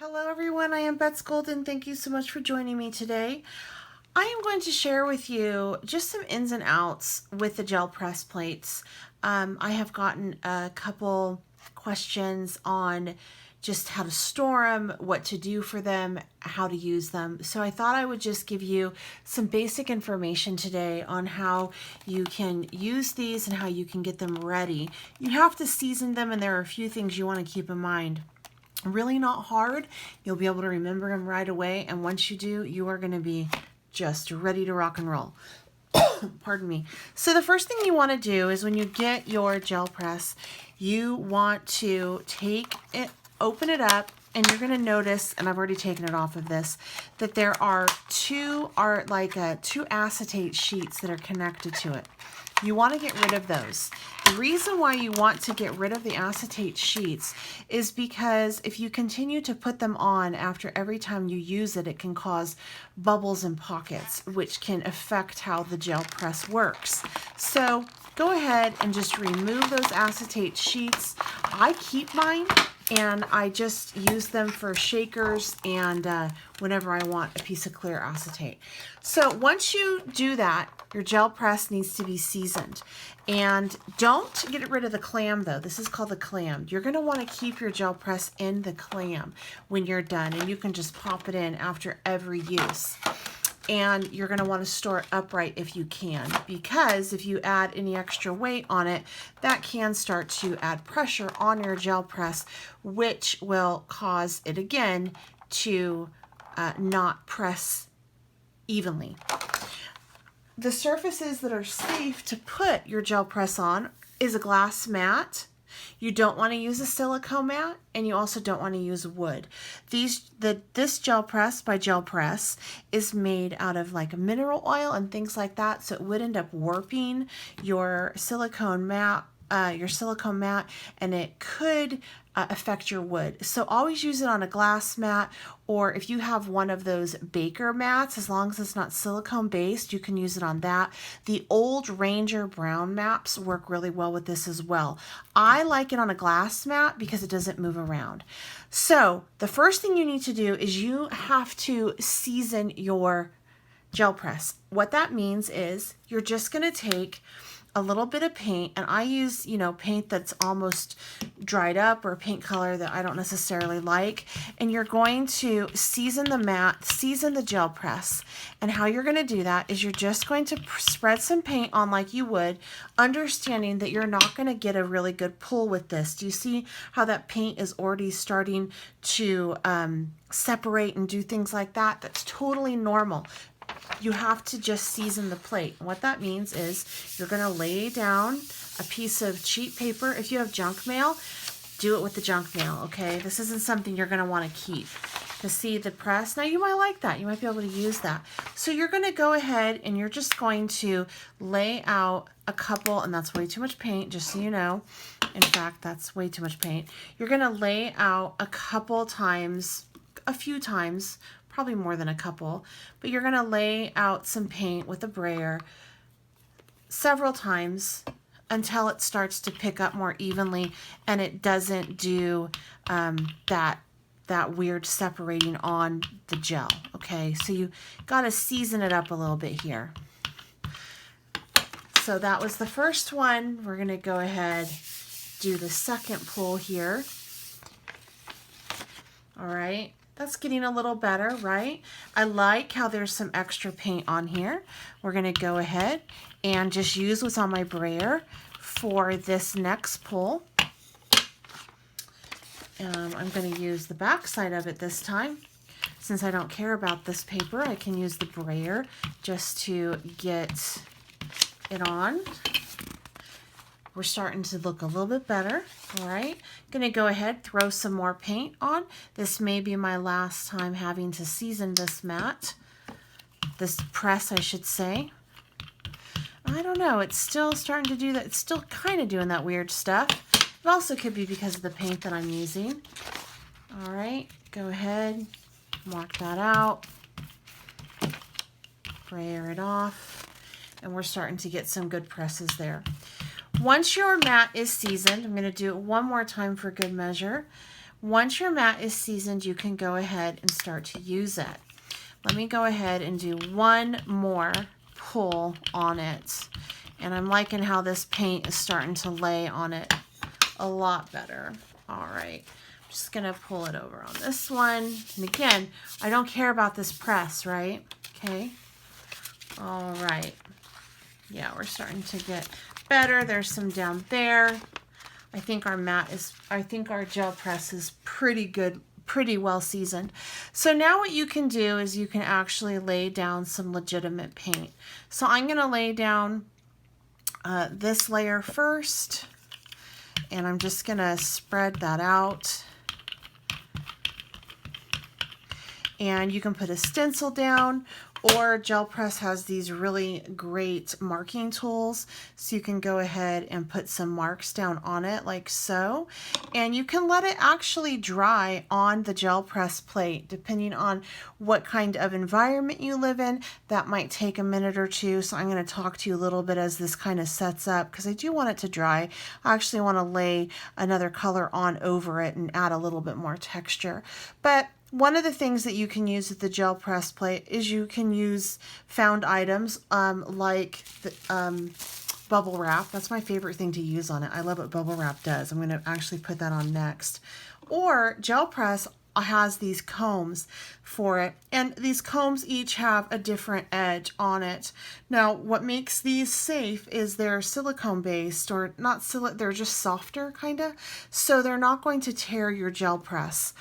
Hello everyone, I am Bets Golden. Thank you so much for joining me today. I am going to share with you just some ins and outs with the gel press plates. I have gotten a couple questions on just how to store them, what to do for them, how to use them. So I thought I would just give you some basic information today on how you can use these and how you can get them ready. You have to season them, and there are a few things you want to keep in mind. Really not hard. You'll be able to remember them right away, and once you do, you are going to be just ready to rock and roll. Pardon me. So the first thing you want to do is when you get your gel press, you want to take it, open it up, and you're going to notice, and I've already taken it off of this, that there are two acetate sheets that are connected to it. You want to get rid of those. The reason why you want to get rid of the acetate sheets is because if you continue to put them on after every time you use it, it can cause bubbles and pockets, which can affect how the gel press works. So go ahead and just remove those acetate sheets. I keep mine, and I just use them for shakers and whenever I want a piece of clear acetate. So once you do that, your gel press needs to be seasoned. And don't get rid of the clam though. This is called the clam. You're going to want to keep your gel press in the clam when you're done, and you can just pop it in after every use. And you're going to want to store it upright if you can, because if you add any extra weight on it, that can start to add pressure on your gel press, which will cause it again to not press evenly. The surfaces that are safe to put your gel press on is a glass mat. You don't want to use a silicone mat, and you also don't want to use wood. This gel press by Gel Press is made out of like mineral oil and things like that, so it would end up warping your silicone mat, and it could affect your wood. So always use it on a glass mat, or if you have one of those baker mats, as long as it's not silicone based, you can use it on that. The old Ranger brown mats work really well with this as well. I like it on a glass mat because it doesn't move around. So the first thing you need to do is you have to season your gel press. What that means is you're just going to take a little bit of paint, and I use, paint that's almost dried up or paint color that I don't necessarily like, and you're going to season the mat, season the gel press. And how you're going to do that is you're just going to spread some paint on like you would, understanding that you're not going to get a really good pull with this. Do you see how that paint is already starting to separate and do things like that? That's totally normal. You have to just season the plate. And what that means is you're going to lay down a piece of cheap paper. If you have junk mail, do it with the junk mail, okay? This isn't something you're going to want to keep. To see the press, now you might like that. You might be able to use that. So you're going to go ahead and you're just going to lay out a couple, and that's way too much paint, just so you know. In fact, that's way too much paint. You're going to lay out a few times, probably more than a couple, but you're going to lay out some paint with a brayer several times until it starts to pick up more evenly and it doesn't do that weird separating on the gel. Okay, so you got to season it up a little bit here. So that was the first one. We're going to go ahead, do the second pull here. All right. That's getting a little better, right? I like how there's some extra paint on here. We're going to go ahead and just use what's on my brayer for this next pull. I'm going to use the back side of it this time. Since I don't care about this paper, I can use the brayer just to get it on. We're starting to look a little bit better. All right, going to go ahead, throw some more paint on. This may be my last time having to season this mat, this press, I should say. I don't know, it's still starting to do that. It's still kind of doing that weird stuff. It also could be because of the paint that I'm using. All right, go ahead, mark that out, brayer it off, and we're starting to get some good presses there. Once your mat is seasoned, I'm going to do it one more time for good measure. Once your mat is seasoned, you can go ahead and start to use it. Let me go ahead and do one more pull on it. And I'm liking how this paint is starting to lay on it a lot better. All right, I'm just gonna pull it over on this one. And again, I don't care about this press, right? Okay, all right. Yeah, we're starting to get better. There's some down there. I think our gel press is pretty good, pretty well seasoned. So now what you can do is you can actually lay down some legitimate paint. So I'm gonna lay down this layer first, and I'm just gonna spread that out. And you can put a stencil down, or Gel Press has these really great marking tools, so you can go ahead and put some marks down on it like so, and you can let it actually dry on the Gel Press plate. Depending on what kind of environment you live in, that might take a minute or two. So I'm going to talk to you a little bit as this kind of sets up, because I do want it to dry. I actually want to lay another color on over it and add a little bit more texture. But one of the things that you can use with the gel press plate is you can use found items like the, bubble wrap. That's my favorite thing to use on it. I love what bubble wrap does. I'm going to actually put that on next. Or gel press has these combs for it, and these combs each have a different edge on it. Now what makes these safe is they're silicone based, or not they're just softer kinda, so they're not going to tear your gel press.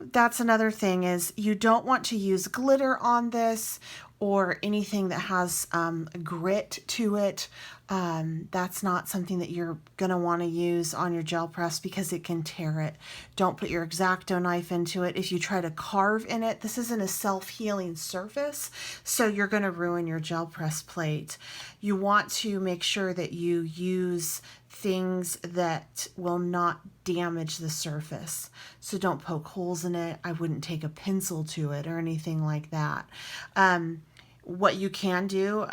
That's another thing, is you don't want to use glitter on this or anything that has grit to it. That's not something that you're going to want to use on your gel press, because it can tear it. Don't put your X-Acto knife into it. If you try to carve in it, this isn't a self-healing surface, so you're going to ruin your gel press plate. You want to make sure that you use things that will not damage the surface. So don't poke holes in it. I wouldn't take a pencil to it or anything like that. What you can do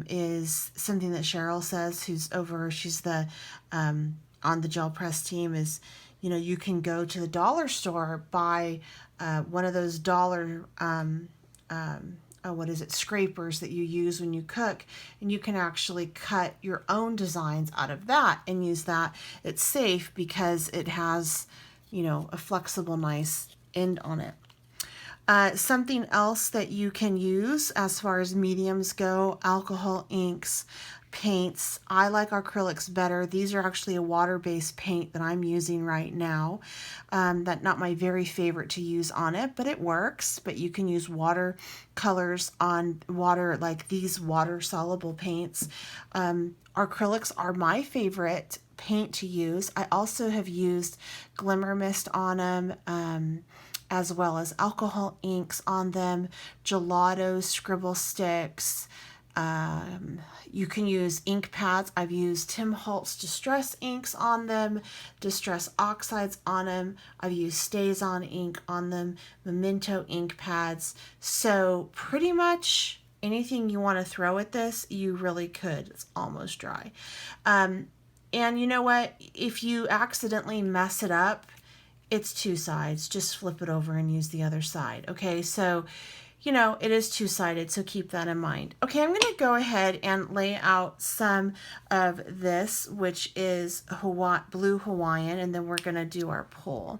is something that Cheryl says, she's the on the gel press team, is, you know, you can go to the dollar store, buy one of those dollar scrapers that you use when you cook, and you can actually cut your own designs out of that and use that. It's safe because it has, you know, a flexible, nice end on it. Something else that you can use as far as mediums go: alcohol inks, paints. I like acrylics better. These are actually a water-based paint that I'm using right now. That's not my very favorite to use on it, but it works. But you can use water colors on water, like these water-soluble paints. Acrylics are my favorite paint to use. I also have used Glimmer Mist on them, as well as alcohol inks on them, gelato scribble sticks. You can use ink pads. I've used Tim Holtz Distress inks on them, Distress oxides on them. I've used StazOn ink on them, Memento ink pads. So pretty much anything you want to throw at this, you really could. It's almost dry. And you know what? If you accidentally mess it up, it's two sides. Just flip it over and use the other side. Okay, so, you know, it is two-sided, so keep that in mind. Okay, I'm going to go ahead and lay out some of this, which is Blue Hawaiian, and then we're going to do our pull.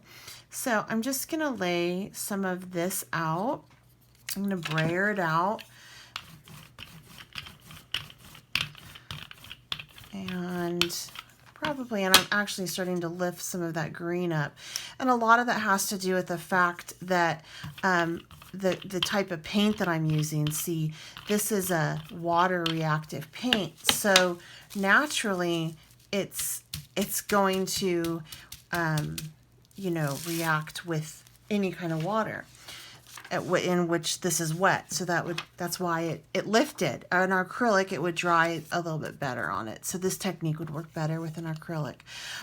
So I'm just going to lay some of this out. I'm going to brayer it out. And I'm actually starting to lift some of that green up. And a lot of that has to do with the fact that the type of paint that I'm using. See, this is a water reactive paint, so naturally it's going to you know, react with any kind of water in which this is wet. So that's why it lifted. On acrylic, it would dry a little bit better on it. So this technique would work better with an acrylic.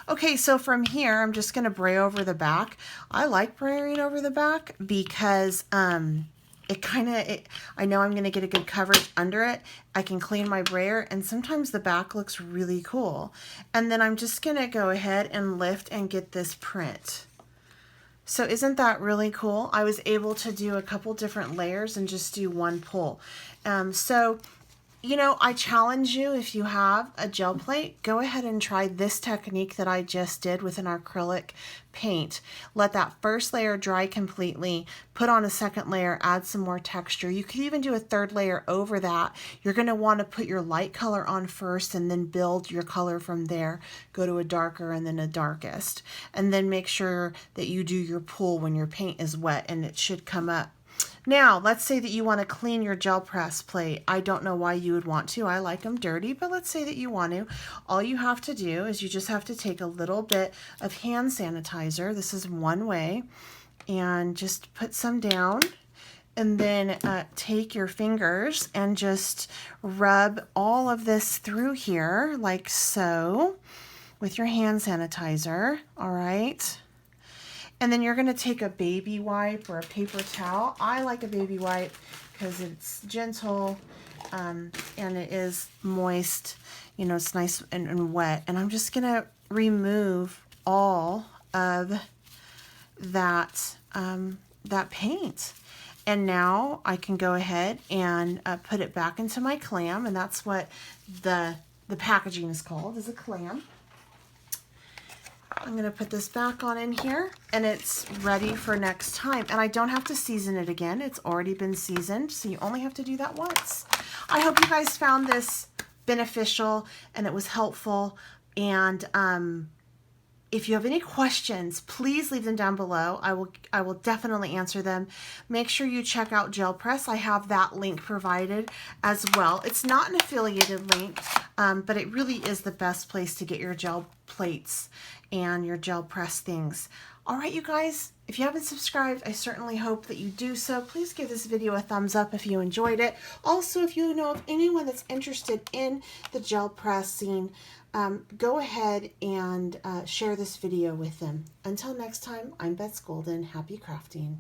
Okay, so from here, I'm just going to bray over the back. I like braying over the back because I know I'm going to get a good coverage under it. I can clean my brayer, and sometimes the back looks really cool. And then I'm just going to go ahead and lift and get this print. So isn't that really cool? I was able to do a couple different layers and just do one pull. So you know, I challenge you, if you have a gel plate, go ahead and try this technique that I just did with an acrylic paint. Let that first layer dry completely, put on a second layer, add some more texture. You could even do a third layer over that. You're going to want to put your light color on first and then build your color from there. Go to a darker and then a darkest. And then make sure that you do your pull when your paint is wet, and it should come up. Now, let's say that you want to clean your gel press plate. I don't know why you would want to. I like them dirty, but let's say that you want to. All you have to do is you just have to take a little bit of hand sanitizer. This is one way. And just put some down. And then take your fingers and just rub all of this through here like so with your hand sanitizer. All right. And then you're going to take a baby wipe or a paper towel. I like a baby wipe because it's gentle and it is moist. You know, it's nice and wet. And I'm just going to remove all of that, that paint. And now I can go ahead and put it back into my clam. And that's what the packaging is called, is a clam. I'm going to put this back on in here, and it's ready for next time. And I don't have to season it again. It's already been seasoned, so you only have to do that once. I hope you guys found this beneficial and it was helpful. And if you have any questions, please leave them down below. I will definitely answer them. Make sure you check out Gel Press. I have that link provided as well. It's not an affiliated link, but it really is the best place to get your gel plates and your gel press things. All right, you guys, if you haven't subscribed, I certainly hope that you do so. Please give this video a thumbs up if you enjoyed it. Also, if you know of anyone that's interested in the gel pressing, go ahead and share this video with them. Until next time, I'm Beth Golden. Happy crafting.